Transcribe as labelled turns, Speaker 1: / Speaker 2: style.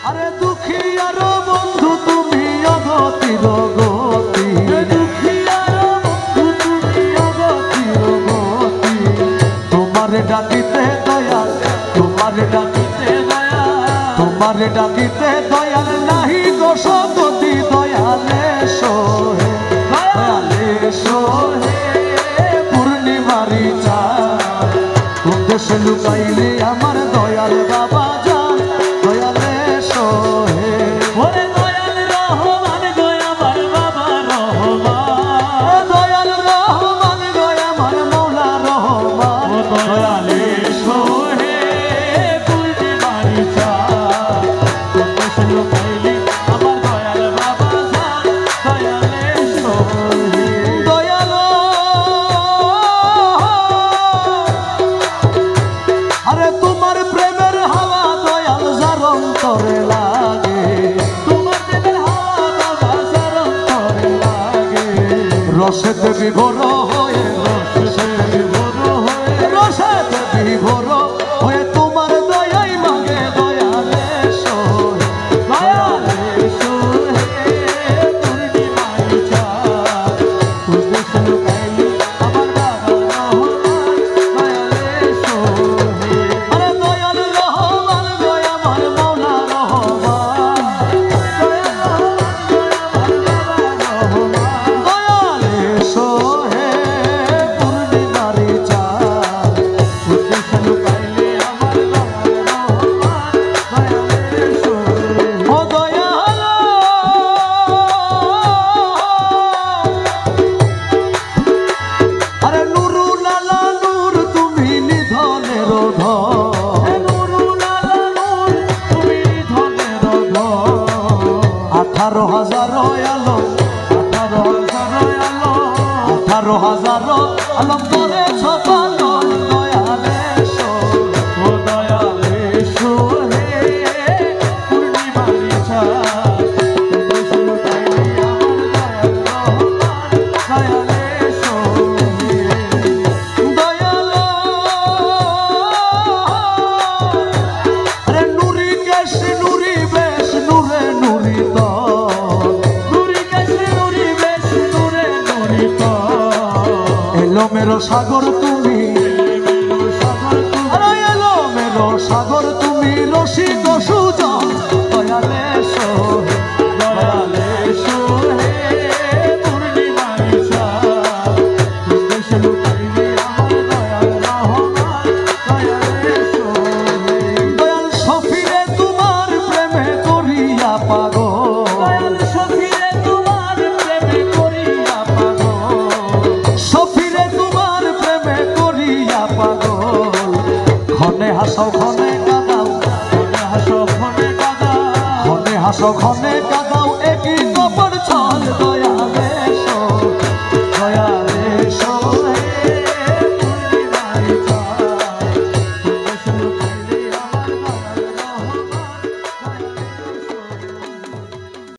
Speaker 1: আরে দুঃখী আর বন্ধু তুমি অগতির গতি, দুঃখী আর বন্ধু তুমি অগতির গতি। তোমারে ডাকিতে দয়াল, তোমারে ডাকিতে দয়াল, তোমারে ডাকিতে দয়াল নাহি গো সততি। দয়ালে সোহে, দয়ালে সোহে পূর্ণিমারি চাঁদ। কোন দেশে লুকাইলে আমার দয়াল বাবা জান। দয়ালে সোহে ওরে দয়াল রহমান গো আমার বাবা রহমান, দয়াল রহমান গো আমার মৌলা রহমান। দয়ালে সোহে পূর্ণিমারি চাঁদ। কোন দেশে লুকাইলে আমার দয়াল বাবা জান। দয়ালে সোহে দয়াল আরে তোমার প্রেমের হাওয়া দয়াল যার অন্তরে লাগে, তোমার প্রেমের হাওয়া বাবা যার অন্তরে লাগে। রসেতে বিভোর হয়ে, রসেতে বিভোর হয়ে, রসেতে বিভোর হয়ে তোমার দয়াই মাগে। দয়ালে সোহে, দয়ালে সোহে পূর্ণিমারি চাঁদ। কোন দেশে লুকাইলে আমার বাবা রহমান। দয়ালে সোহে আরে দয়াল রহমান গো আমার মৌলা রহমান, দয়াল রহমান গো আমার বাবা রহমান। দয়ালে সোহে পূর্ণিমারি চাঁদ। কোন দেশে লুকাইলে আমার দয়াল রহমান। দয়ালে সোহে ও দয়াল আরে নুরুল আলা নূর তুমি নিধনের ধন, নুরুল আলা নূর তুমি নিধনের ধন। 18,000 আলো, 18,000 আলো, 18,000 আলম করেছ পালন। দয়ালে সোহে ও দয়ালে সোহে পূর্ণিমারি চাঁদ। কোন দেশে লুকাইলে আমার দয়াল রহমান। দয়ালে সোহে দয়াল আরে নুরি কেশ নুরি বেশ নূরে নুরি তল, নুরি কেশ নুরি বেশ নূরে নুরি তল। এলো মেরো সাগর তুমি, আরে এলো মেরো সাগর তুমি রসিক সুজন। দয়ালে সোহে, দয়ালে সোহে পূর্ণিমারি চাঁদ। কোন দেশে লুকাইলে আমার দয়াল রহমান। দয়ালে সোহে দয়াল সফিরে তোমার প্রেমে করিয়া পাগল, দয়াল সফিরে তোমার প্রেমে করিয়া পাগল, সফিরে তোমার প্রেমে করিয়া পাগল। ক্ষণে হাসো ক্ষণে কাঁদাও, ক্ষণে হাসো ক্ষণে কাঁদাও, ক্ষণে হাসো ক্ষণে